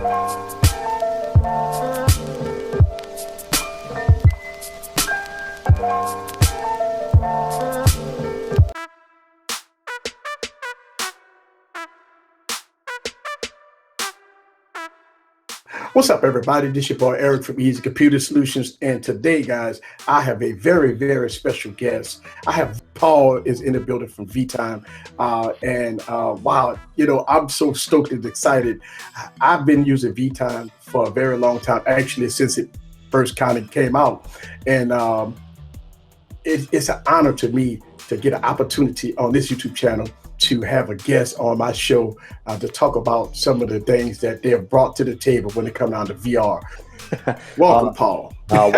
What's up, everybody? This is your boy Eric from Easy Computer Solutions, and today, guys, I have a very, very special guest. I have Paul is in the building from vTime, wow, I'm so stoked and excited. I've been using vTime for a very long time, actually, since it first kind of came out, and it's an honor to me to get an opportunity on this YouTube channel to have a guest on my show to talk about some of the things that they have brought to the table when it comes down to VR. Welcome, Paul. Well,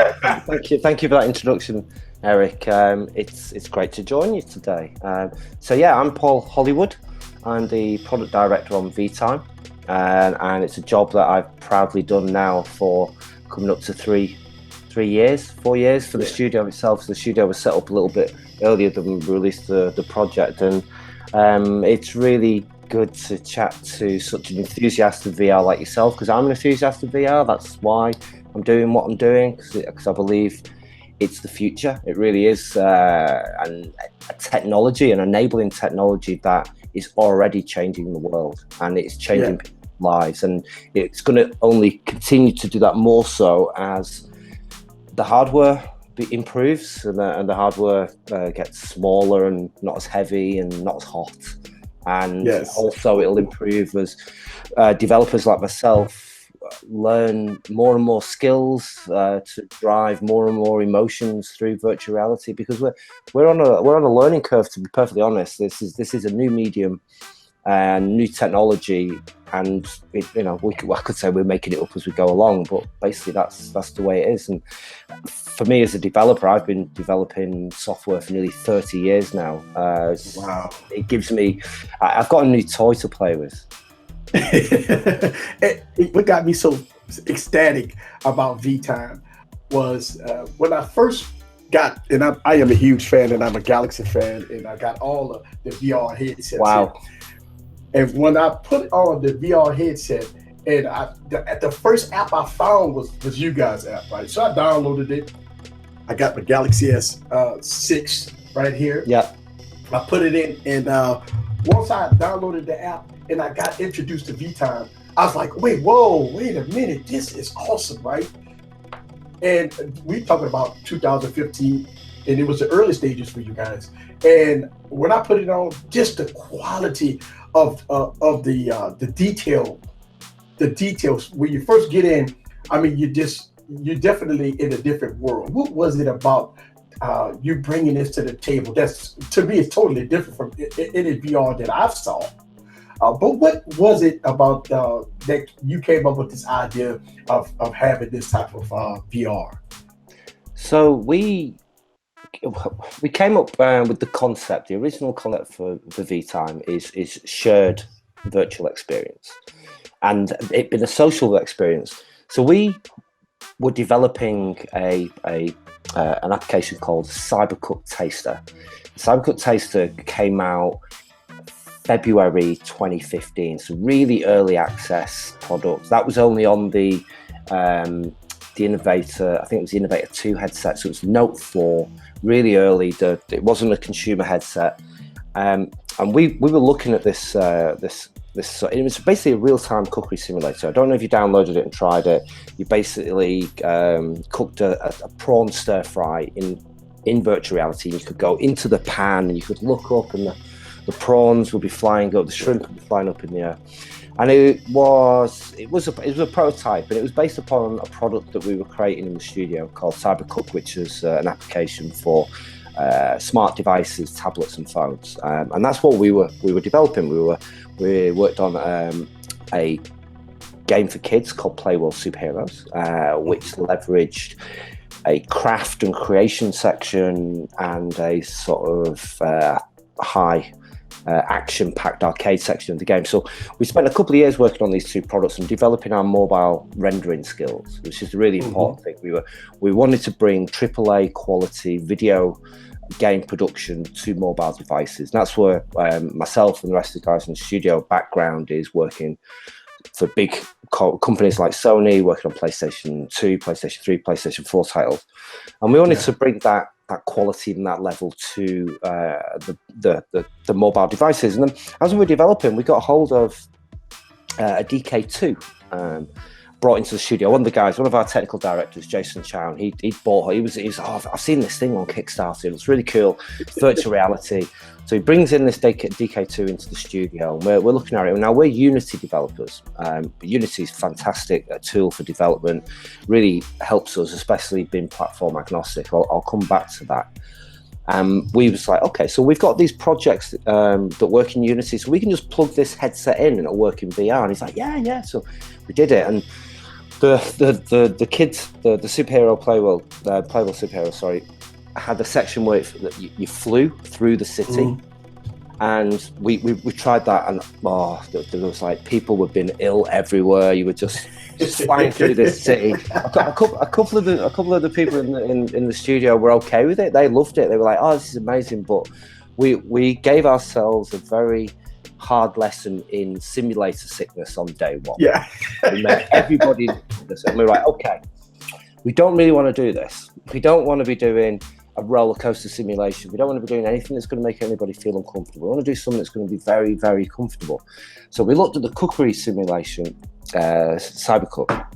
thank you for that introduction, Eric. It's great to join you today. So yeah, I'm Paul Hollywood. I'm the product director on vTime, and it's a job that I've proudly done now for coming up to 4 years for the studio itself. So the studio was set up a little bit earlier than we released the project, and it's really good to chat to such an enthusiast of VR like yourself, because I'm an enthusiast of VR. That's why I'm doing what I'm doing, because I believe it's the future. It really is a technology, an enabling technology that is already changing the world, and it's changing people's lives, and it's going to only continue to do that more so as the hardware improves and the hardware gets smaller and not as heavy and not as hot, and also it'll improve as developers like myself learn more and more skills to drive more and more emotions through virtual reality, because we're on a learning curve, to be perfectly honest. This is a new medium and new technology, and I could say we're making it up as we go along, but basically that's the way it is. And for me as a developer, I've been developing software for nearly 30 years now. Wow! It gives me, I've got a new toy to play with. What got me so ecstatic about vTime was when I first got, and I am a huge fan, and I'm a Galaxy fan, and I got all of the VR headsets. Wow! And when I put on the VR headset, and the first app I found was you guys' app, right? So I downloaded it. I got the Galaxy S6 right here. Yeah. I put it in, and once I downloaded the app and I got introduced to vTime, I was like, wait a minute, this is awesome, right? And we talking about 2015, and it was the early stages for you guys. And when I put it on, just the quality of the details when you first get in, I mean, you're definitely in a different world. What was it about you bringing this to the table? That's, to me, it's totally different from any VR that I've saw. But what was it about that you came up with this idea of having this type of VR? So we came up with the concept. The original concept for vTime is shared virtual experience, and it been a social experience. So we were developing an application called Cybercut Taster. Cybercut Taster came out February 2015, so really early access product. That was only on the Innovator, I think it was the Innovator 2 headset, so it was Note 4, really early. It wasn't a consumer headset, and we were looking at this. It was basically a real-time cookery simulator. I don't know if you downloaded it and tried it. You basically cooked a prawn stir fry in virtual reality. You could go into the pan and you could look up, and the prawns would be flying up, the shrimp would be flying up in the air. And it was a prototype, and it was based upon a product that we were creating in the studio called CyberCook, which is an application for smart devices, tablets, and phones. And that's what we were developing. We worked on a game for kids called Playworld Superheroes, which leveraged a craft and creation section and a sort of high action-packed arcade section of the game. So we spent a couple of years working on these two products and developing our mobile rendering skills, which is a really important thing. We wanted to bring AAA quality video game production to mobile devices. And that's where myself and the rest of the guys in the studio background is working for big companies like Sony working on PlayStation 2, PlayStation 3, PlayStation 4 titles. And we wanted to bring that quality and that level to the mobile devices. And then as we were developing, we got hold of a DK2 brought into the studio. One of our technical directors, Jason Chown, he bought her. He was I've seen this thing on Kickstarter. It looks really cool. It's virtual reality. So he brings in this DK2 into the studio, and we're looking at it. Now, we're Unity developers. Unity is a fantastic tool for development, really helps us, especially being platform agnostic. I'll come back to that. We was like, okay, so we've got these projects that work in Unity, so we can just plug this headset in and it'll work in VR. And he's like, yeah. So we did it, and the kids, the superhero Playable superhero, sorry, had a section where you flew through the city, and we tried that, and there was like people were being ill everywhere. You were just flying through this city. A couple of the people in the studio were okay with it. They loved it. They were like, "Oh, this is amazing." But we gave ourselves a very hard lesson in simulator sickness on day one. Yeah, we met everybody, and we were like, "Okay, we don't really want to do this. We don't want to be doing a roller coaster simulation. We don't want to be doing anything that's going to make anybody feel uncomfortable. We want to do something that's going to be very, very comfortable." So we looked at the cookery simulation, Cybercook,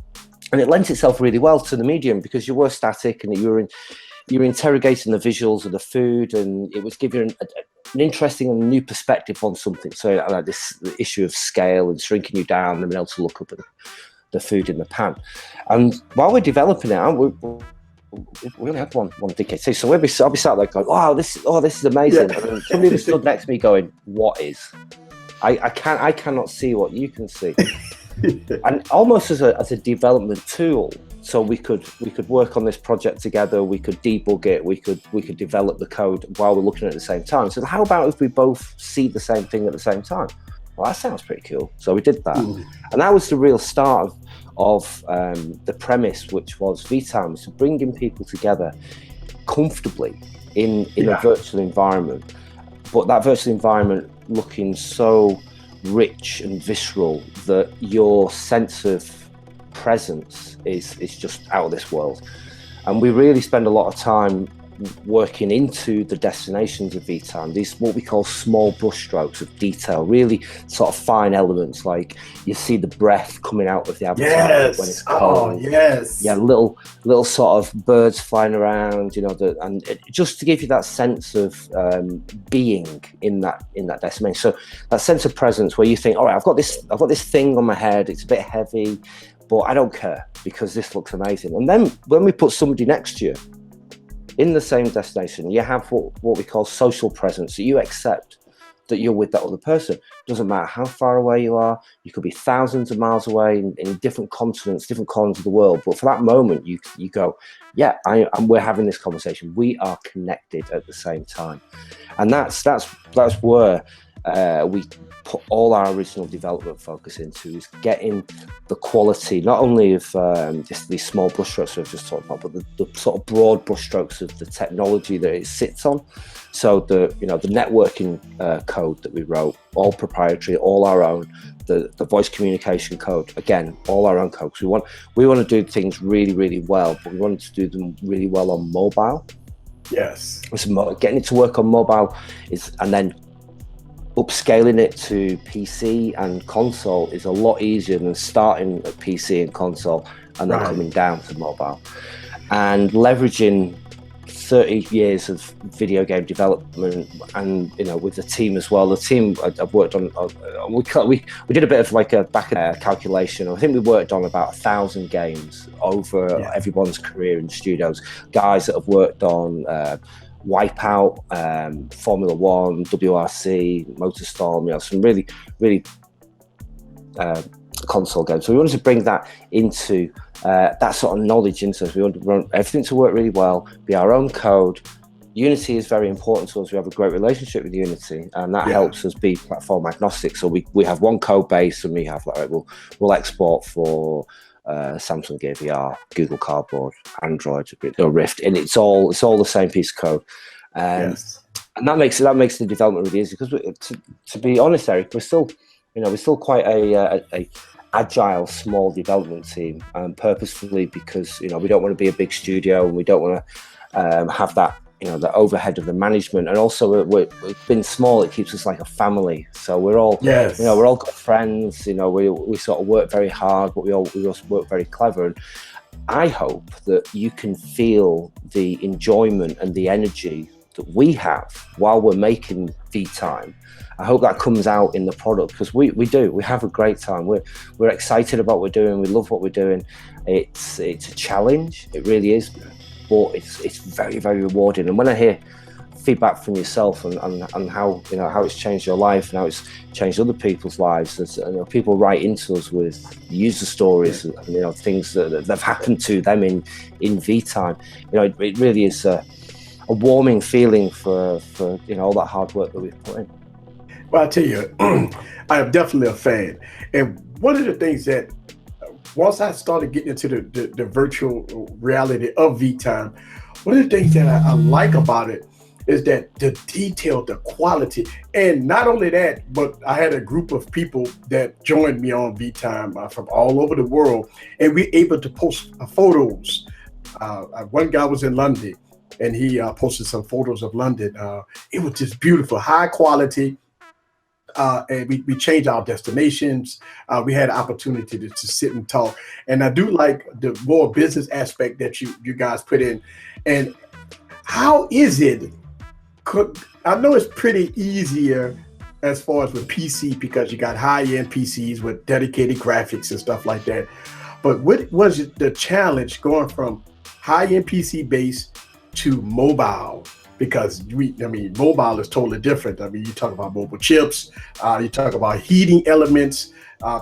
and it lent itself really well to the medium because you were static and you were interrogating the visuals of the food, and it was giving you an interesting and new perspective on something. So the issue of scale and shrinking you down and being able to look up at the food in the pan. And while we're developing it, we only had one DK2, so I'll be sat there going, "Wow, this is amazing!" Yeah. And somebody was stood next to me going, "What is?" I cannot see what you can see, and almost as a development tool, so we could work on this project together. We could debug it. We could develop the code while we're looking at it at the same time. So how about if we both see the same thing at the same time? Well, that sounds pretty cool. So we did that, and that was the real start of the premise, which was vTime, so bringing people together comfortably in a virtual environment, but that virtual environment looking so rich and visceral that your sense of presence is just out of this world. And we really spend a lot of time working into the destinations of vTime, these what we call small brushstrokes of detail, really sort of fine elements, like you see the breath coming out of the avatar when it's cold. Little sort of birds flying around, just to give you that sense of being in that destination. So that sense of presence where you think, all right, I've got this thing on my head, it's a bit heavy, but I don't care because this looks amazing. And then when we put somebody next to you in the same destination, you have what we call social presence. So you accept that you're with that other person. Doesn't matter how far away you are. You could be thousands of miles away in different continents, different corners of the world. But for that moment, you go, yeah, we're having this conversation. We are connected at the same time, and that's where we put all our original development focus into, is getting the quality not only of just these small brushstrokes I've just talked about, but the sort of broad brushstrokes of the technology that it sits on. So the networking code that we wrote, all proprietary, all our own. The voice communication code, again, all our own code. Because we want to do things really, really well, but we wanted to do them really well on mobile. Yes. So getting it to work on mobile and then upscaling it to PC and console is a lot easier than starting at PC and console and then coming down to mobile. And leveraging 30 years of video game development, and with the team as well. The team I've worked on, we did a bit of like a back calculation. I think we worked on about 1,000 games over everyone's career in studios. Guys that have worked on Wipeout, Formula One, WRC, MotorStorm, some really, really console games. So we wanted to bring that into that sort of knowledge into us. We want everything to work really well, be our own code. Unity is very important to us. We have a great relationship with Unity, and that helps us be platform agnostic. So we have one code base, and we have we'll export for Samsung Gear VR, Google Cardboard, Android, or Rift, and it's all the same piece of code. And that makes the development really easy, because to be honest, Eric, we're still quite a agile, small development team, purposefully, because we don't want to be a big studio, and we don't want to have that the overhead of the management. And also we've been small, it keeps us like a family. So we're all we're all good friends. We sort of work very hard, but we also work very clever. And I hope that you can feel the enjoyment and the energy that we have while we're making vTime. I hope that comes out in the product, because we do. We have a great time. We're excited about what we're doing. We love what we're doing. It's a challenge. It really is, but it's very, very rewarding. And when I hear feedback from yourself and how how it's changed your life and how it's changed other people's lives, there's, people write into us with user stories and things that have happened to them in vTime. It really is a warming feeling for all that hard work that we've put in. Well, I tell you, I am definitely a fan. And one of the things that once I started getting into the virtual reality of vTime, one of the things that I like about it is that the detail, the quality, and not only that, but I had a group of people that joined me on vTime from all over the world, and we able to post photos. One guy was in London, and he posted some photos of London. It was just beautiful, high quality. And we changed our destinations. We had an opportunity to sit and talk. And I do like the more business aspect that you guys put in. And how is it? I know it's pretty easier as far as with PC, because you got high-end PCs with dedicated graphics and stuff like that. But what was the challenge going from high-end PC base to mobile? Because mobile is totally different. You talk about mobile chips, you talk about heating elements,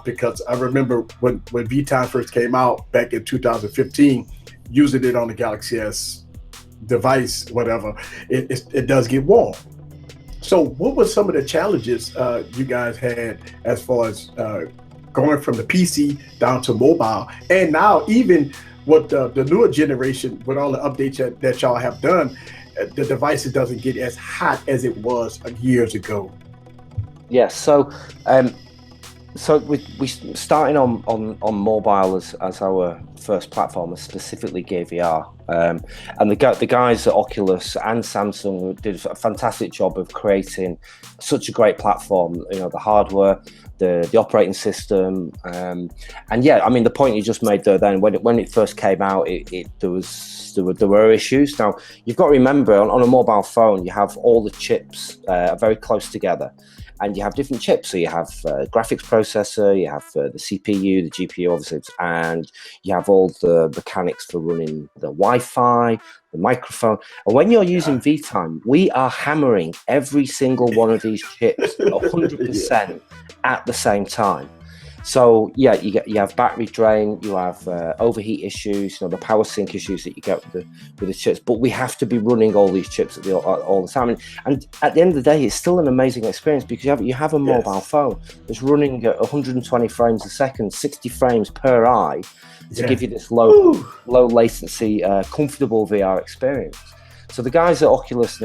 because I remember when vTime first came out back in 2015, using it on the Galaxy S device, whatever, it does get warm. So what were some of the challenges you guys had as far as going from the PC down to mobile? And now even with the newer generation, with all the updates that y'all have done, the devices doesn't get as hot as it was years ago. Yes, so we starting on mobile as our first platform, specifically Gear VR, and the guys at Oculus and Samsung did a fantastic job of creating such a great platform. The hardware, the operating system, and the point you just made there, then when it first came out, there were issues. Now you've got to remember, on a mobile phone, you have all the chips very close together, and you have different chips. So you have graphics processor, you have the CPU, the GPU, obviously, and you have all the mechanics for running the Wi-Fi, the microphone. And when you're using vTime, we are hammering every single one of these chips 100% at the same time. So you have battery drain, you have overheat issues, the power sink issues that you get with the chips. But we have to be running all these chips all the time, and at the end of the day, it's still an amazing experience, because you have a mobile phone that's running at 120 frames a second, 60 frames per eye, to give you this low latency, comfortable VR experience. So the guys at Oculus,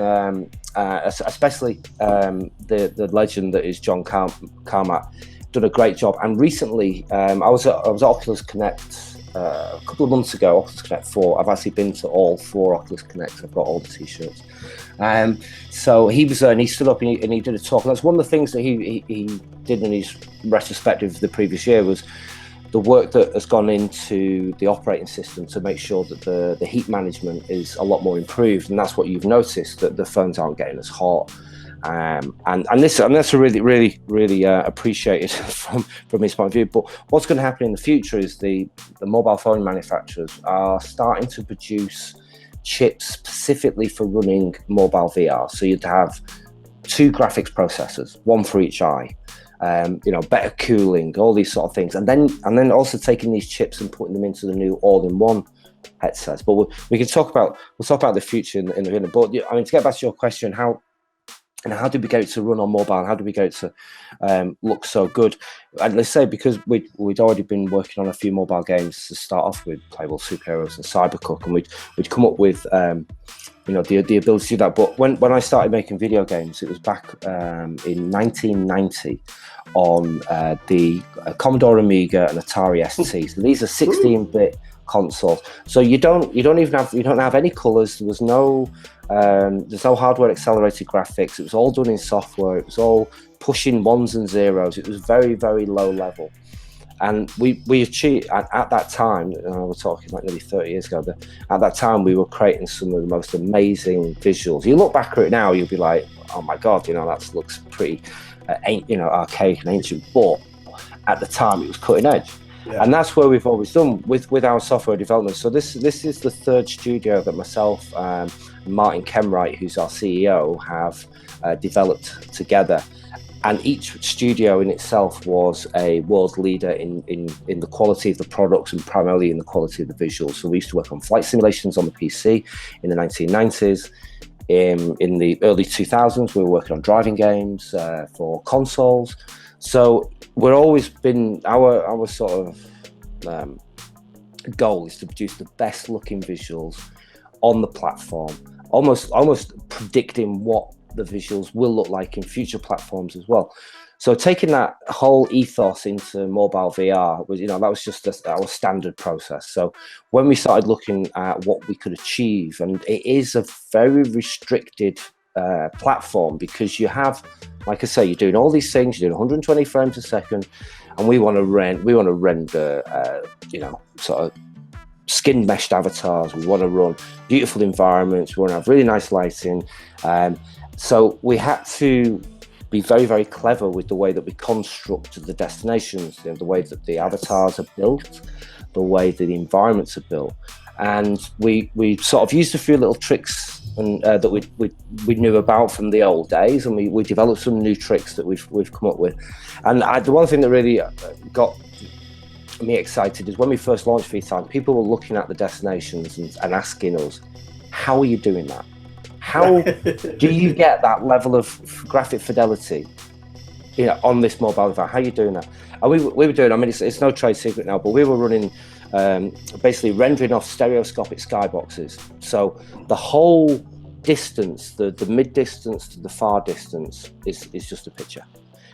especially the legend that is John Carmack, done a great job. And recently, I was at Oculus Connect a couple of months ago, Oculus Connect 4. I've actually been to all 4 Oculus Connects. I've got all the t-shirts. So he was there, and he stood up and he did a talk. And that's one of the things that he did in his retrospective the previous year, was the work that has gone into the operating system to make sure that the heat management is a lot more improved. And that's what you've noticed, that the phones aren't getting as hot. And that's really, really, really appreciated from his point of view. But what's going to happen in the future is the mobile phone manufacturers are starting to produce chips specifically for running mobile VR. So you'd have 2 graphics processors, 1 for each eye, better cooling, all these sort of things, and then also taking these chips and putting them into the new all-in-one headsets. But we'll talk about the future in a minute. But to get back to your question, how did we get it to run on mobile? How did we get it to look so good? And let's say, because we'd already been working on a few mobile games to start off with, Playable Superheroes and Cybercook, and we'd come up with the ability to do that. But when I started making video games, it was back in 1990 on the Commodore Amiga and Atari ST. So these are 16-bit consoles. So you don't have any colors. There's no hardware accelerated graphics. It was all done in software. It was all pushing ones and zeros. It was very, very low level. And we achieved at that time, we're talking like nearly 30 years ago, at that time we were creating some of the most amazing visuals. You look back at it now, you'll be like, oh my God, that looks pretty archaic and ancient, but at the time it was cutting edge. Yeah. And that's where we've always done with our software development. So this is the third studio that myself and Martin Kemwright, who's our CEO, have developed together. And each studio in itself was a world leader in the quality of the products and primarily in the quality of the visuals. So we used to work on flight simulations on the PC in the 1990s. In the early 2000s, we were working on driving games for consoles. So we're always been, our sort of goal is to produce the best looking visuals on the platform, almost predicting what the visuals will look like in future platforms as well. So taking that whole ethos into mobile VR was, that was just our standard process. So when we started looking at what we could achieve, and it is a very restricted platform, because you have, like I say, you're doing all these things, you're doing 120 frames a second, and we want to render, sort of skin meshed avatars. We want to run beautiful environments. We want to have really nice lighting. So we had to be very, very clever with the way that we construct the destinations, the way that the avatars are built, the way that the environments are built. And we sort of used a few little tricks that we knew about from the old days, and we developed some new tricks that we've come up with. And the one thing that really got me excited is when we first launched vTime, people were looking at the destinations and asking us, how are you doing that? How do you get that level of graphic fidelity, on this mobile device? How are you doing that? And we were doing, it's no trade secret now, but we were running, basically rendering off stereoscopic skyboxes. So the whole distance, the mid distance to the far distance is just a picture.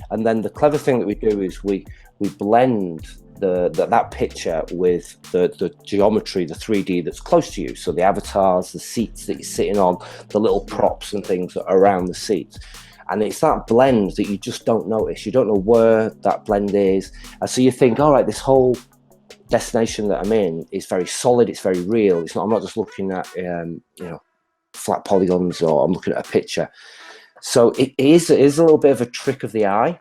And then the clever thing that we do is we blend that picture with the geometry, the 3D that's close to you. So the avatars, the seats that you're sitting on, the little props and things that are around the seats. And it's that blend that you just don't notice. You don't know where that blend is. And so you think, all right, this whole destination that I'm in is very solid, it's very real. I'm not just looking at, flat polygons, or I'm looking at a picture. So it is a little bit of a trick of the eye.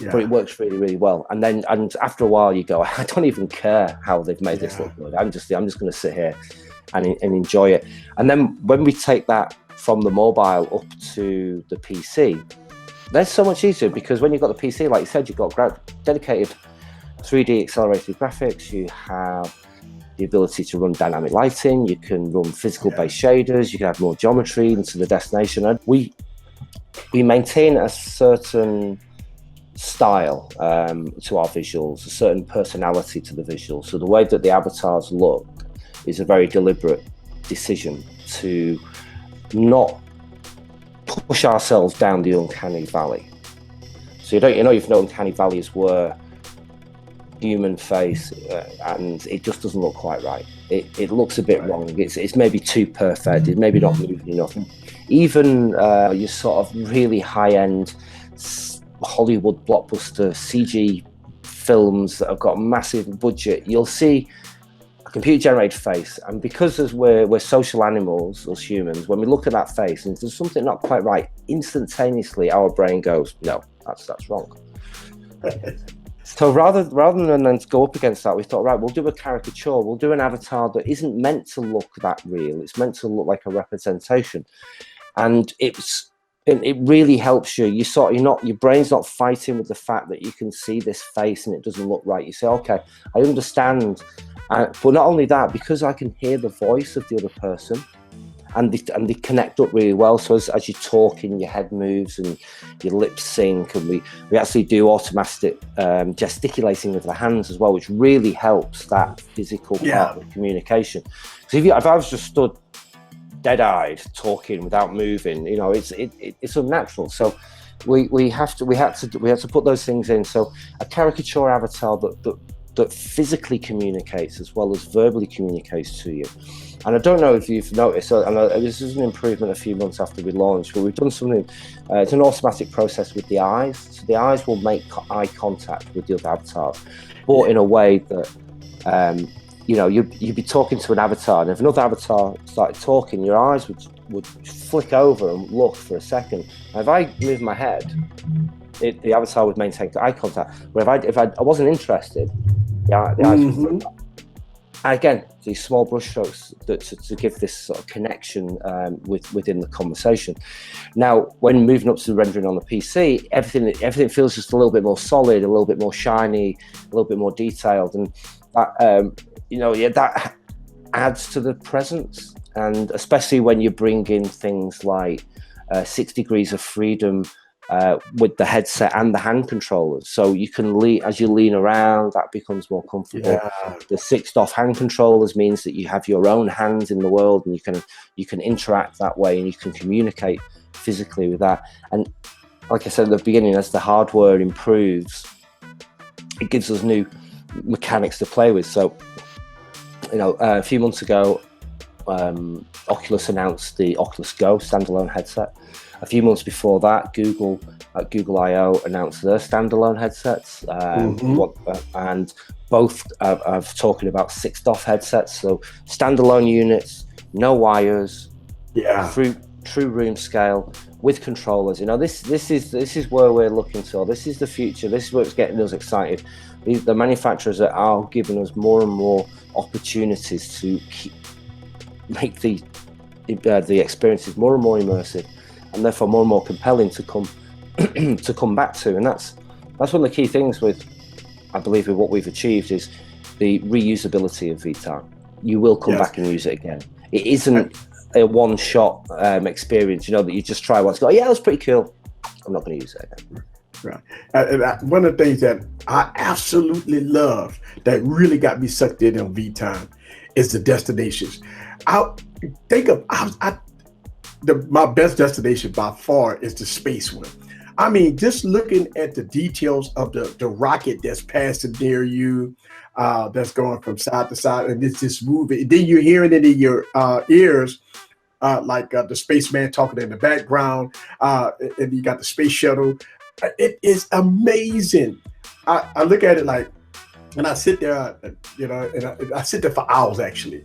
Yeah. But it works really, really well. And after a while, you go, I don't even care how they've made this look good. I'm just going to sit here and enjoy it. And then when we take that from the mobile up to the PC, that's so much easier, because when you've got the PC, like you said, you've got dedicated 3D accelerated graphics. You have the ability to run dynamic lighting. You can run physical-based shaders. You can have more geometry into the destination. And we maintain a certain style to our visuals, a certain personality to the visuals. So the way that the avatars look is a very deliberate decision to not push ourselves down the uncanny valley. So you've known uncanny valley is where human face and it just doesn't look quite right. It looks a bit wrong. It's maybe too perfect. It's maybe not moving enough. Even your sort of really high-end Hollywood blockbuster CG films that have got massive budget, you'll see a computer-generated face, and because as we're social animals, us humans, when we look at that face and there's something not quite right, instantaneously our brain goes, no, that's wrong. So rather than then to go up against that, we thought, right, we'll do a caricature, we'll do an avatar that isn't meant to look that real, it's meant to look like a representation. And it really helps you. Your brain's not fighting with the fact that you can see this face and it doesn't look right. You say, okay, I understand. But not only that, because I can hear the voice of the other person, and they connect up really well. So as you're talking, your head moves and your lips sync, and we actually do automatic gesticulating with the hands as well, which really helps that physical part of communication. So if I was just stood dead-eyed talking without moving, it's unnatural. So we had to put those things in. So a caricature avatar that physically communicates as well as verbally communicates to you. And I don't know if you've noticed, and this is an improvement a few months after we launched, but we've done something, it's an automatic process with the eyes. So the eyes will make eye contact with the other avatar, but in a way that, you'd be talking to an avatar, and if another avatar started talking, your eyes would flick over and look for a second. And if I move my head, the avatar would maintain eye contact. Where if I wasn't interested, the eyes would flick back. And again, these small brushstrokes to give this sort of connection within the conversation. Now, when moving up to the rendering on the PC, everything feels just a little bit more solid, a little bit more shiny, a little bit more detailed, and that that adds to the presence. And especially when you bring in things like 6 degrees of freedom with the headset and the hand controllers, so you can as you lean around, that becomes more comfortable. Yeah. The 6-DoF hand controllers means that you have your own hands in the world, and you can interact that way, and you can communicate physically with that. And like I said at the beginning, as the hardware improves, it gives us new mechanics to play with. So a few months ago, Oculus announced the Oculus Go standalone headset. A few months before that, Google at Google I/O announced their standalone headsets, and both are talking about 6-DoF headsets, so standalone units, no wires, true room scale with controllers. This is where we're looking to. This is the future. This is what's getting us excited. The manufacturers are giving us more and more opportunities to make the experiences more and more immersive, and therefore more and more compelling to come back to. And that's one of the key things I believe with what we've achieved is the reusability of vTime. You will come back and use it again. It isn't a one-shot experience, that you just try once, go, yeah, that's pretty cool, I'm not going to use it again. Right. One of the things that I absolutely love that really got me sucked in on vTime is the destinations. My best destination by far is the space one. I mean, just looking at the details of the rocket that's passing near you, that's going from side to side, and it's just moving. Then you're hearing it in your ears, like the spaceman talking in the background, and you got the space shuttle. It is amazing. I look at it like, and I sit there, and I sit there for hours actually,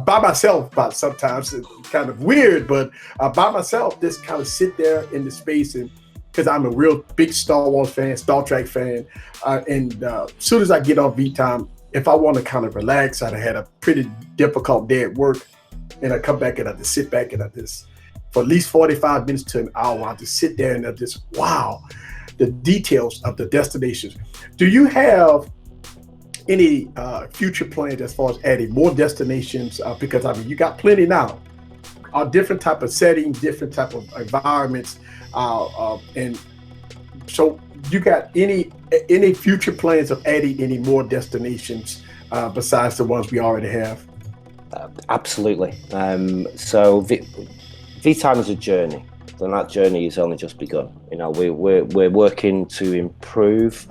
by myself. But sometimes it's kind of weird, but by myself, just kind of sit there in the space, and because I'm a real big Star Wars fan, Star Trek fan, and as soon as I get off vTime, if I want to kind of relax, I had a pretty difficult day at work, and I come back and I just sit back and I just, for at least 45 minutes to an hour, I just sit there and I just, wow, the details of the destinations. Do you have any future plans as far as adding more destinations? Because I mean, you got plenty now, different type of settings, different type of environments, and so you got any future plans of adding any more destinations besides the ones we already have? Absolutely. So vTime is a journey, and that journey has only just begun. We're working to improve.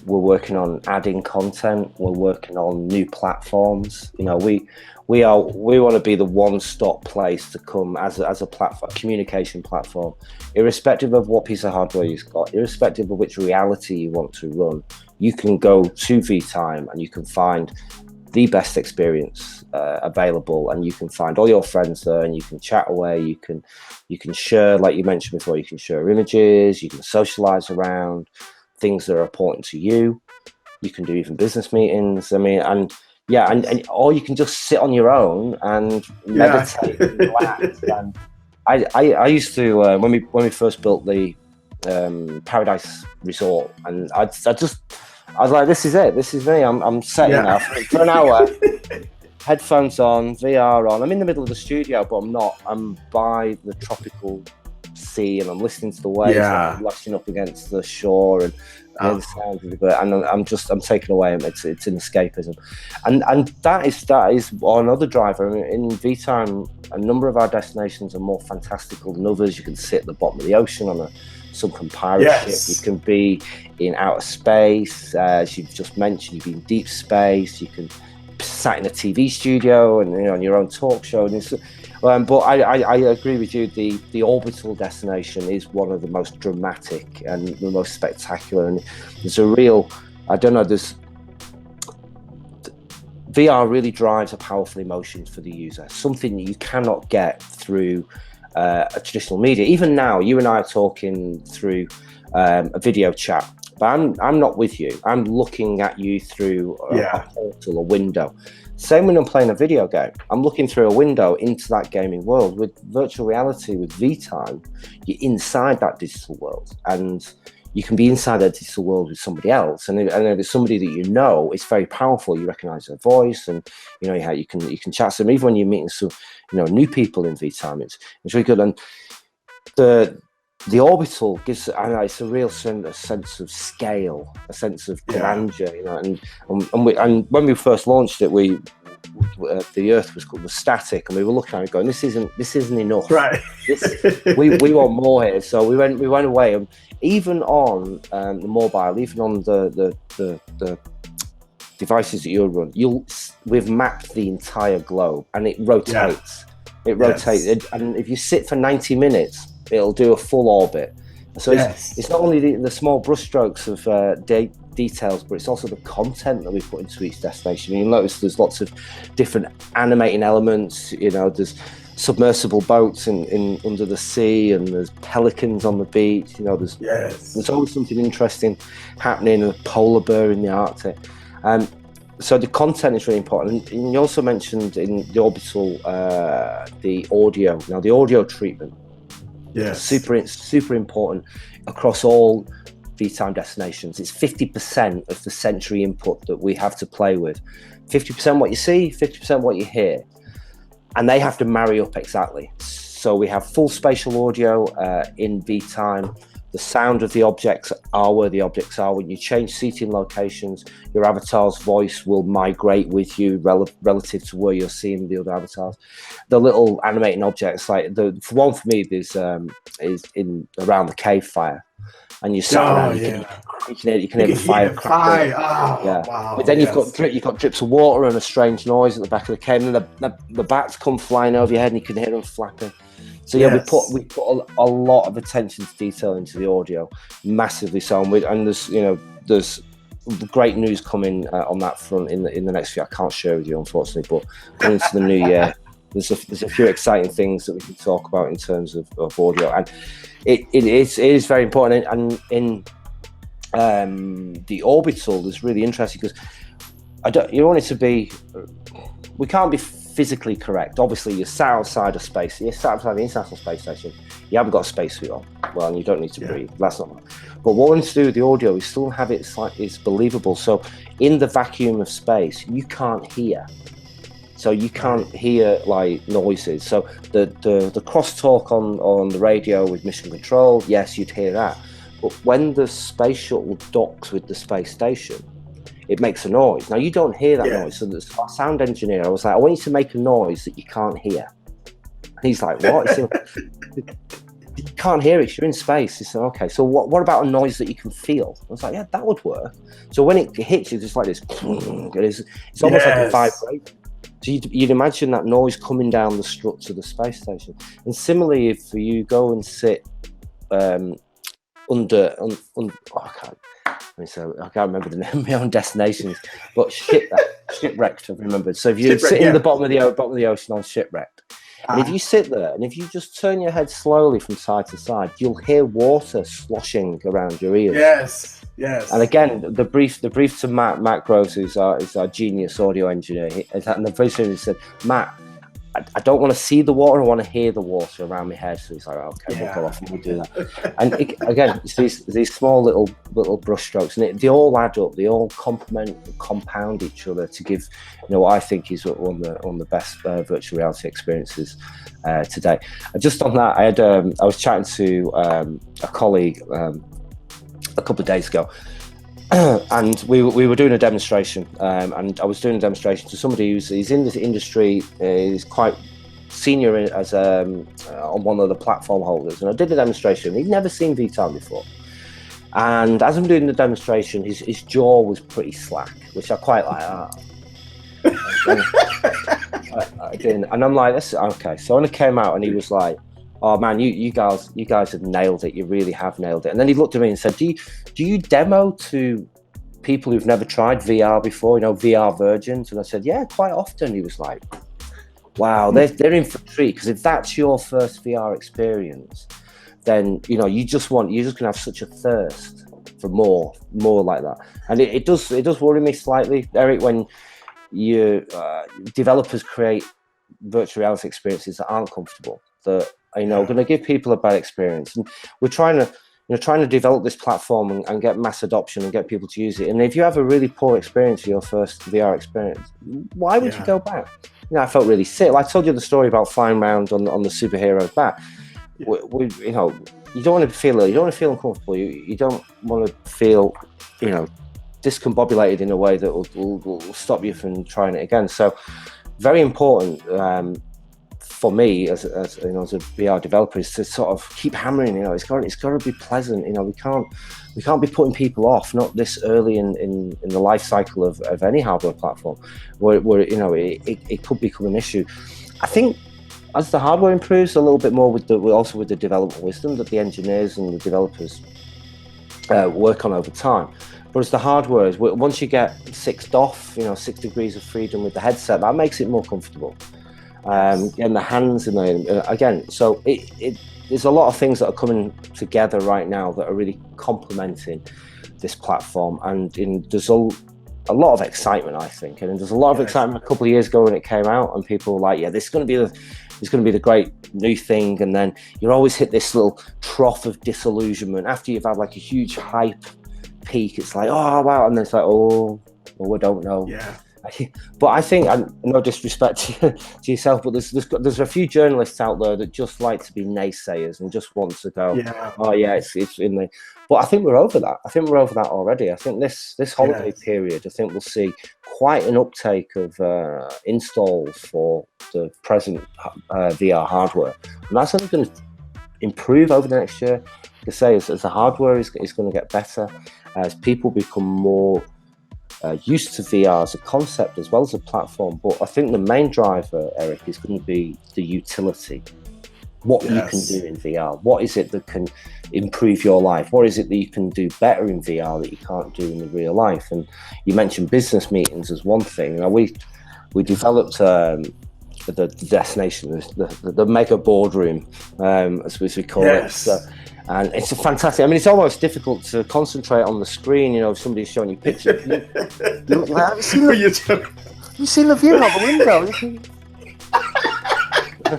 We're working on adding content. We're working on new platforms. We want to be the one-stop place to come as a platform, communication platform, irrespective of what piece of hardware you've got, irrespective of which reality you want to run. You can go to vTime and you can find the best experience available, and you can find all your friends there, and you can chat away. You can share, like you mentioned before, you can share images, you can socialize around things that are important to you. You can do even business meetings. I mean, and or you can just sit on your own and meditate and relax. And I used to when we first built the Paradise Resort, and I was like, this is it. This is me. I'm setting now for an hour, headphones on, VR on. I'm in the middle of the studio, but I'm not. I'm by the tropical sea, and I'm listening to the waves, and I'm lashing up against the shore, and the sounds of it. And I'm taken away. It's an escapism, and that is another driver. I mean, in vTime, a number of our destinations are more fantastical than others. You can sit at the bottom of the ocean on a some can pirate ship, Yes. you can be in outer space, as you've just mentioned, you can be in deep space, you can sat in a TV studio and on your own talk show. And but I agree with you. The orbital destination is one of the most dramatic and the most spectacular. And there's a real, I don't know, VR really drives a powerful emotion for the user, something that you cannot get through a traditional media. Even now, you and I are talking through a video chat, but I'm not with you. I'm looking at you through a portal, a window. Same when I'm playing a video game. I'm looking through a window into that gaming world. With virtual reality, with vTime, you're inside that digital world, and you can be inside that digital world with somebody else. And if it's somebody that you know, it's very powerful. You recognize their voice, and how you can chat to them. Even when you're meeting some new people in vTime, it's really good. And the orbital gives, it's a real sense of scale, a sense of grandeur, and when we first launched it, the Earth was static, and we were looking at it going, this isn't enough. Right. we want more here. So we went away, and even on the mobile, even on the devices that you'll run, we've mapped the entire globe, and it rotates. It rotates, and if you sit for 90 minutes, it'll do a full orbit. So it's not only the small brushstrokes of details, but it's also the content that we put into each destination. You'll notice there's lots of different animating elements. There's submersible boats in under the sea, and there's pelicans on the beach. There's always something interesting happening. A polar bear in the Arctic. So the content is really important. And you also mentioned in the orbital the audio. Now the audio treatment. Yes. Super important across all vTime destinations. It's 50% of the sensory input that we have to play with. 50% what you see, 50% what you hear. And they have to marry up exactly. So we have full spatial audio in vTime. The sound of the objects are where the objects are. When you change seating locations, your avatar's voice will migrate with you relative to where you're seeing the other avatars. The little animating objects, like for me, there's is in around the cave fire, and you sat around. You can hear the fire crackling. Wow. But then you've got drips of water and a strange noise at the back of the cave, and the bats come flying over your head, and you can hear them flapping. So we put a lot of attention to detail into the audio, massively so. And there's great news coming on that front in the next few. I can't share with you, unfortunately, but going into the new year, there's a few exciting things that we can talk about in terms of audio, and it is very important. And in the orbital is really interesting because you want it to be. We can't be physically correct. Obviously, you're sat outside of space. You're sat outside the International Space Station. You haven't got a spacesuit on. Well, and you don't need to breathe. That's not. But what we need to do with the audio is still have it it's believable. So in the vacuum of space, you can't hear. So you can't hear like noises. So the crosstalk on the radio with mission control, yes, you'd hear that. But when the space shuttle docks with the space station, it makes a noise. Now, you don't hear that noise. So our sound engineer, I was like, I want you to make a noise that you can't hear. And he's like, what? He said, you can't hear it, you're in space. He said, okay, so what about a noise that you can feel? I was like, yeah, that would work. So when it hits you, it's like this, it's almost like a vibration. So you'd imagine that noise coming down the struts of the space station. And similarly, if you go and sit so I can't remember the name of my own destinations, but shipwrecked, I've remembered. So if you sit in the bottom of the ocean on shipwrecked, and if you sit there and if you just turn your head slowly from side to side, you'll hear water sloshing around your ears. Yes. And again, the brief to Matt Groves, is our genius audio engineer, and the very soon he said, Matt, I don't want to see the water, I want to hear the water around my head. So he's like, okay, we'll go off and we'll do that. And again, it's these small little brush strokes, and they all add up, they all complement and compound each other to give what I think is one of the best virtual reality experiences today. And just on that, I was chatting to a colleague a couple of days ago, and we were doing a demonstration, and I was doing a demonstration to somebody who's in this industry, is quite senior as on one of the platform holders, and I did the demonstration. He'd never seen vTime before. And as I'm doing the demonstration, his jaw was pretty slack, which I quite like. I didn't, and I'm like, this okay. So when it came out, and he was like, "Oh man, you guys have nailed it. You really have nailed it." And then he looked at me and said, "Do you demo to people who've never tried VR before? You know, VR virgins?" And I said, "Yeah, quite often." He was like, "Wow, they're in for a treat, because if that's your first VR experience, then you're just gonna have such a thirst for more like that." And it does worry me slightly, Eric, when developers create virtual reality experiences that aren't comfortable, that are going to give people a bad experience. And we're trying to develop this platform and get mass adoption and get people to use it. And if you have a really poor experience for your first VR experience, why would you go back? I felt really sick. I told you the story about flying around on the superhero's back. You don't want to feel uncomfortable. You don't want to feel discombobulated in a way that will stop you from trying it again. So very important for me as a VR developer is to sort of keep hammering. It's got to be pleasant. We can't be putting people off, not this early in the life cycle of any hardware platform where it could become an issue. I think as the hardware improves a little bit more with the development wisdom that the engineers and the developers work on over time. But as the hardware is, once you get 6 off, 6 degrees of freedom with the headset, that makes it more comfortable. And the hands in there again. So there's a lot of things that are coming together right now that are really complementing this platform, and there's a lot of excitement, I think. And there's a lot of excitement a couple of years ago when it came out, and people were like, "Yeah, this is going to be the great new thing." And then you always hit this little trough of disillusionment after you've had like a huge hype peak. It's like, oh wow, and then it's like, oh well, I don't know. But I think, and no disrespect to yourself, but there's a few journalists out there that just like to be naysayers and just want to go, oh yeah, it's in the. But I think we're over that. I think we're over that already. I think this holiday period, I think we'll see quite an uptake of installs for the present VR hardware, and that's only going to improve over the next year. To say as the hardware is going to get better, as people become more used to VR as a concept as well as a platform. But I think the main driver, Eric, is going to be the utility. What you can do in VR. What is it that can improve your life? What is it that you can do better in VR that you can't do in the real life? And you mentioned business meetings as one thing. Now we developed the destination, the mega boardroom, as we call it. So, and it's a fantastic. I mean, it's almost difficult to concentrate on the screen. If somebody's showing you pictures. Have you seen the view out the window?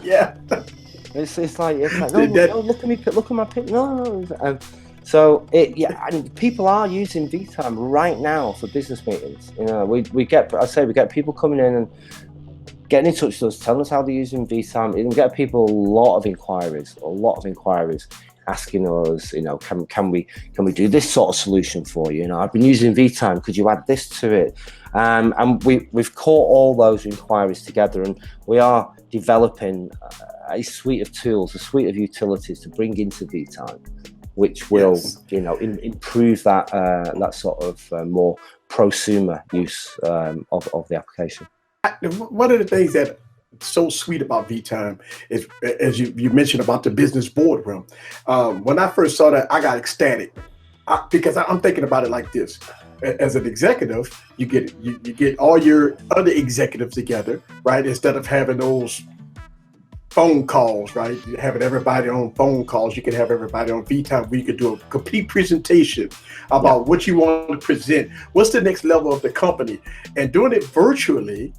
Yeah. It's like no, look at me, look at my picture. No. So and people are using vTime right now for business meetings. We get people coming in and getting in touch with us, telling us how they're using vTime. You can get people a lot of inquiries asking us, can we do this sort of solution for you? I've been using vTime, could you add this to it? And we've caught all those inquiries together, and we are developing a suite of tools, a suite of utilities to bring into vTime, which will improve that sort of more prosumer use of the application. One of the things that so sweet about vTime is, as you mentioned about the business boardroom. When I first saw that, I got ecstatic because I'm thinking about it like this: as an executive, you get all your other executives together, right? Instead of having those phone calls, right? Having everybody on phone calls, you can have everybody on vTime where you could do a complete presentation about what you want to present. What's the next level of the company? And doing it virtually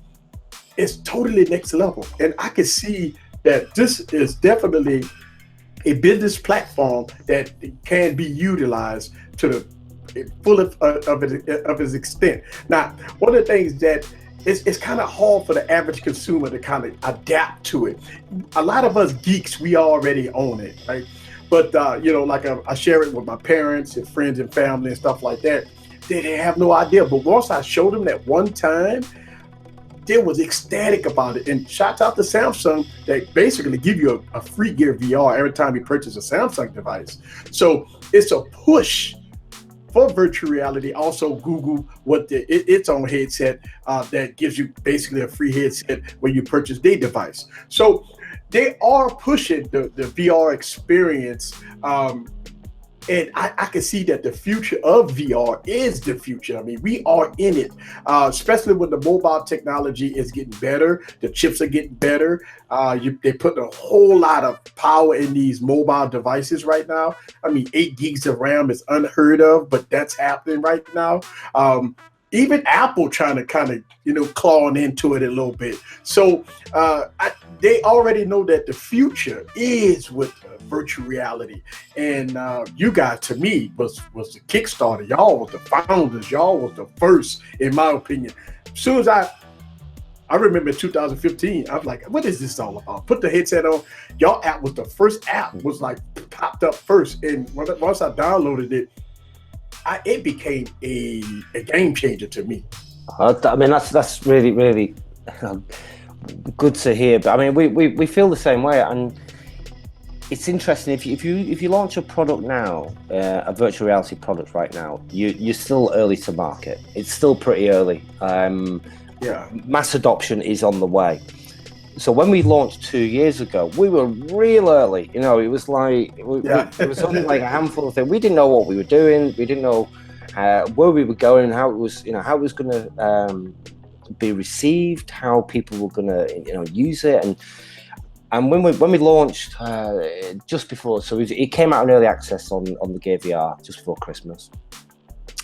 is totally next level. And I can see that this is definitely a business platform that can be utilized to the full of its extent. Now, one of the things that it's kind of hard for the average consumer to kind of adapt to it. A lot of us geeks, we already own it, right? But like I share it with my parents and friends and family and stuff like that. They have no idea. But once I showed them that one time, they was ecstatic about it. And shout out to Samsung that basically give you a free Gear VR every time you purchase a Samsung device. So it's a push for virtual reality. Also, Google its own headset that gives you basically a free headset when you purchase their device. So they are pushing the VR experience. And I can see that the future of VR is the future. I mean, we are in it, especially when the mobile technology is getting better. The chips are getting better. They put a whole lot of power in these mobile devices right now. I mean, 8 gigs of RAM is unheard of, but that's happening right now. Even Apple trying to kind of, clawing into it a little bit. So they already know that the future is with virtual reality. And you guys, to me, was the Kickstarter. Y'all was the founders. Y'all was the first, in my opinion. As soon as I remember in 2015, I was like, what is this all about? Put the headset on. Y'all app was the first app, was like popped up first. And once I downloaded it, it became a game changer to me. I mean, that's really, really good to hear. But I mean, we feel the same way, and it's interesting if you launch a product now, a virtual reality product right now, you're still early to market. It's still pretty early. Mass adoption is on the way. So when we launched 2 years ago, we were real early. It was like it was only like a handful of things. We didn't know what we were doing. We didn't know where we were going, how it was going to be received, how people were going to use it, and when we launched just before, so it came out in early access on the Gear VR just before Christmas,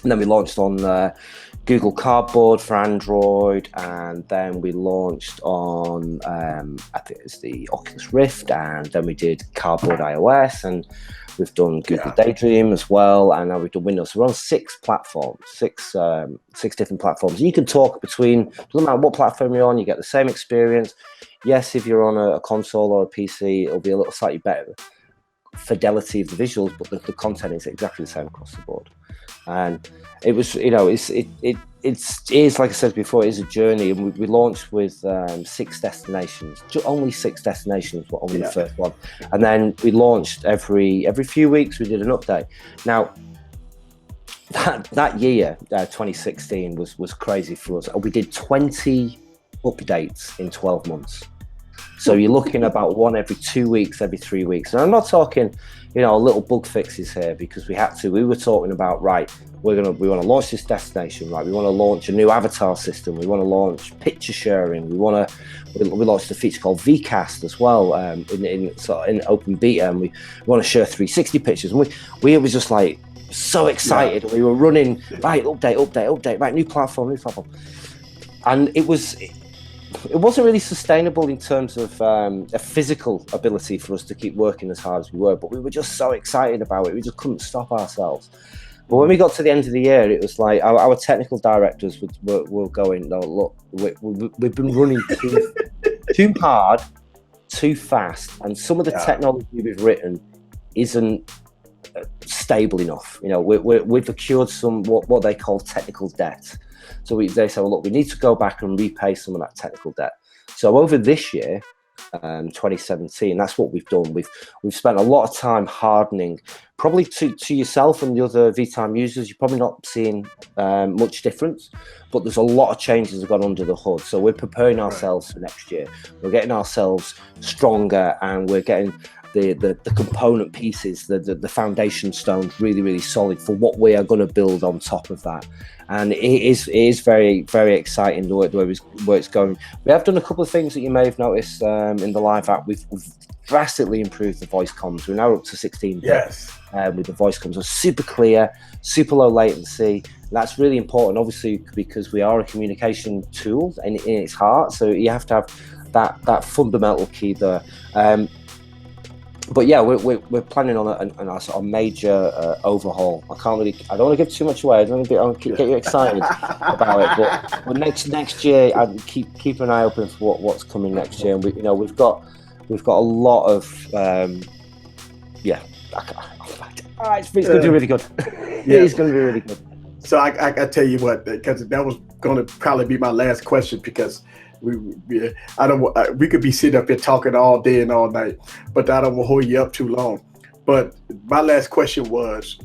and then we launched on Google Cardboard for Android, and then we launched on I think it's the Oculus Rift, and then we did Cardboard iOS, and we've done Google Daydream as well, and now we've done Windows. So we're on 6 platforms, six different platforms. And you can talk between, doesn't matter what platform you're on, you get the same experience. Yes, if you're on a console or a PC, it'll be a little slightly better fidelity of the visuals, but the content is exactly the same across the board. And it was, it's like I said before, it is a journey, and we launched with 6 destinations. Only 6 destinations were only the first one, and then we launched every few weeks. We did an update. Now that year, 2016, was crazy for us. We did 20 updates in 12 months. So you're looking about one every 2 weeks, every 3 weeks. And I'm not talking, little bug fixes here, because we had to. We were talking about, right, we want to launch this destination, right? We want to launch a new avatar system. We want to launch picture sharing. We launched a feature called vCast as well in open beta, and we want to share 360 pictures. And we was just like so excited. We were running, right, update, right, new platform. And it wasn't really sustainable in terms of a physical ability for us to keep working as hard as we were, but we were just so excited about it. We just couldn't stop ourselves. But when we got to the end of the year, it was like our technical directors were going, no, look, we've been running too hard, too fast, and some of the technology we've written isn't stable enough. We've accrued some what they call technical debt. So they say, well, look, we need to go back and repay some of that technical debt. So over this year, 2017, that's what we've done. We've spent a lot of time hardening, probably to yourself and the other vTime users. You're probably not seeing much difference, but there's a lot of changes that have gone under the hood. So we're preparing ourselves for next year. We're getting ourselves stronger, and we're getting the component pieces, the foundation stones really, really solid for what we are going to build on top of that. And it is very, very exciting where it's going. We have done a couple of things that you may have noticed in the live app. We've drastically improved the voice comms. We're now up to 16 with the voice comms. So super clear, super low latency. That's really important, obviously, because we are a communication tool in its heart. So you have to have that fundamental key there. But yeah, we're planning on a sort of major overhaul. I don't want to give too much away. I don't want to get you excited about it. But next year, I'd keep an eye open for what's coming next year. And we've got a lot of it's going to be really good. It is going to be really good. So I tell you what, because that was going to probably be my last question, because I don't. We could be sitting up here talking all day and all night, but I don't want to hold you up too long. But my last question was,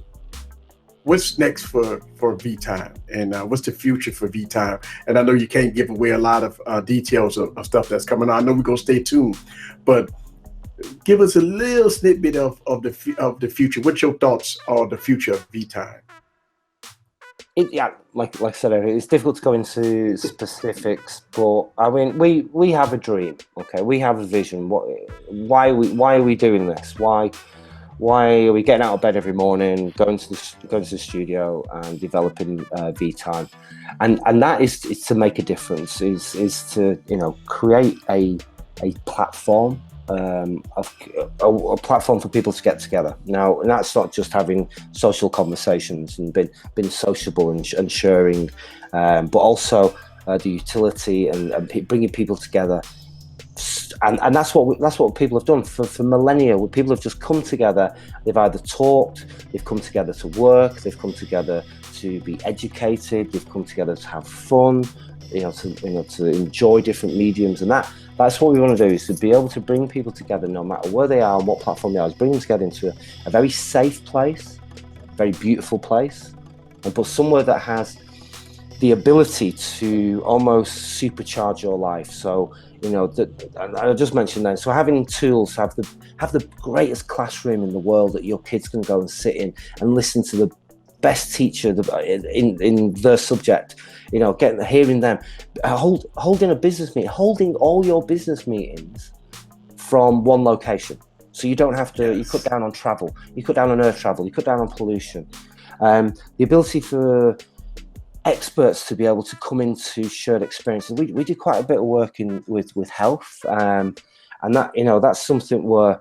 what's next for vTime, and what's the future for vTime? And I know you can't give away a lot of details of stuff that's coming on. I know we're gonna stay tuned, but give us a little snippet of the future. What's your thoughts on the future of vTime? Yeah, like I said, it's difficult to go into specifics, but I mean, we have a dream. Okay, we have a vision. Why are we doing this? Why are we getting out of bed every morning, going to the studio and developing vTime? And that is to make a difference. Is to create a platform. A platform for people to get together. Now, and that's not just having social conversations and being sociable and sharing, but also the utility and bringing people together. And that's what people have done for millennia. People have just come together. They've either talked, they've come together to work, they've come together to be educated, they've come together to have fun, to enjoy different mediums, and that's what we want to do, is to be able to bring people together no matter where they are and what platform they are, is bring them together into a very safe place, a very beautiful place, but somewhere that has the ability to almost supercharge your life. So, I just mentioned that. So having tools, have the greatest classroom in the world that your kids can go and sit in and listen to the best teacher in their subject, hearing them, holding a business meeting, holding all your business meetings from one location. So you don't have to, you cut down on travel, you cut down on air travel, you cut down on pollution. The ability for experts to be able to come into shared experiences. We do quite a bit of work with health, and that, that's something where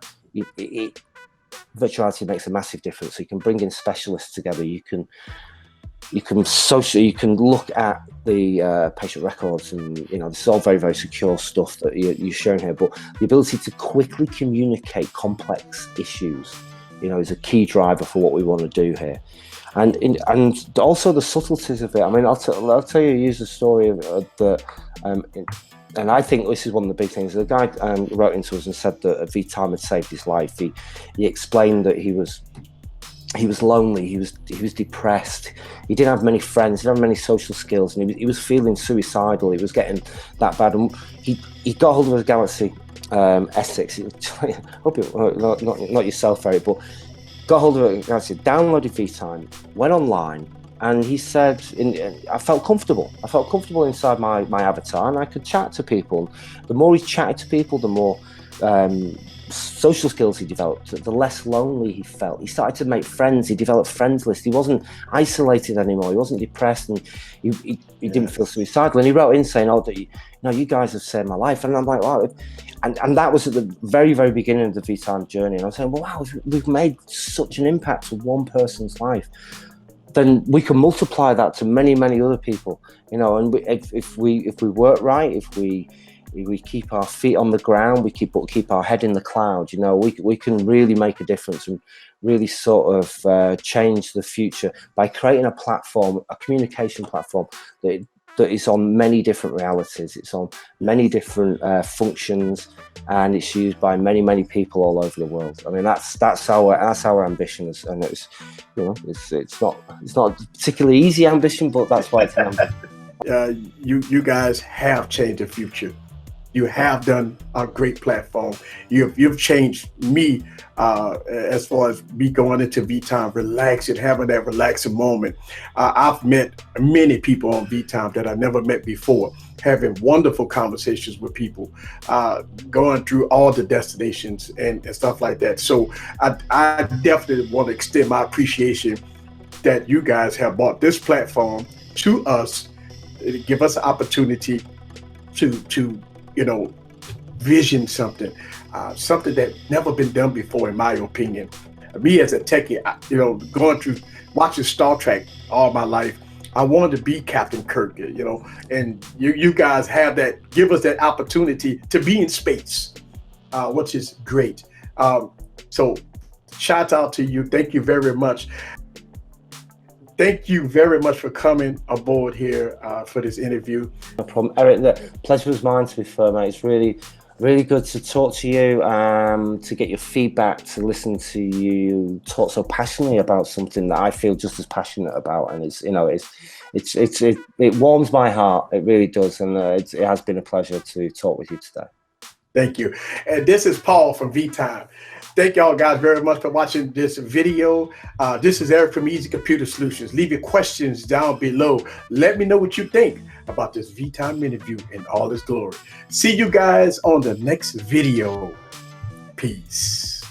virtual reality makes a massive difference. So you can bring in specialists together. You can look at the patient records, and this is all very, very secure stuff that you're sharing here. But the ability to quickly communicate complex issues, is a key driver for what we want to do here. And also the subtleties of it. I mean, I'll tell you, use the story of that. And I think this is one of the big things. The guy wrote into us and said that vTime had saved his life. He explained that he was lonely, he was depressed, he didn't have many friends, he didn't have many social skills, and he was feeling suicidal. He was getting that bad, and he got hold of a Galaxy S6. Hope it, not yourself, Eric, but got hold of it, downloaded vTime, went online, and he said, I felt comfortable. I felt comfortable inside my avatar, and I could chat to people. The more he chatted to people, the more social skills he developed, the less lonely he felt. He started to make friends. He developed friends list. He wasn't isolated anymore. He wasn't depressed, and he didn't feel suicidal. And he wrote in saying, you guys have saved my life. And I'm like, wow. And that was at the very, very beginning of the vTime journey. And I was saying, well, wow, we've made such an impact to one person's life. Then we can multiply that to many, many other people. And if we work right, if we keep our feet on the ground, we keep our head in the clouds, we can really make a difference and really sort of change the future by creating a platform, a communication platform that is on many different realities. It's on many different functions, and it's used by many, many people all over the world. I mean, that's our ambition, and it's not a particularly easy ambition, but that's why it's an ambition. You guys have changed the future. You have done a great platform. You've changed me as far as me going into vTime, relaxing, having that relaxing moment. I've met many people on vTime that I never met before, having wonderful conversations with people, going through all the destinations and stuff like that. So I definitely want to extend my appreciation that you guys have brought this platform to us, give us an opportunity to vision something that never been done before, in my opinion. Me as a techie, going through watching Star Trek all my life, I wanted to be Captain Kirk, and you guys have that, give us that opportunity to be in space, which is great. So shout out to you. Thank you very much. thank you very much for coming aboard here for this interview. No problem, Eric. The pleasure was mine, to be fair, mate. It's really good to talk to you, to get your feedback, to listen to you talk so passionately about something that I feel just as passionate about, and it warms my heart. It really does, and it has been a pleasure to talk with you today. Thank you. And this is Paul from vTime. Thank y'all guys very much for watching this video. This is Eric from Easy Computer Solutions. Leave your questions down below. Let me know what you think about this vTime interview in all its glory. See you guys on the next video. Peace.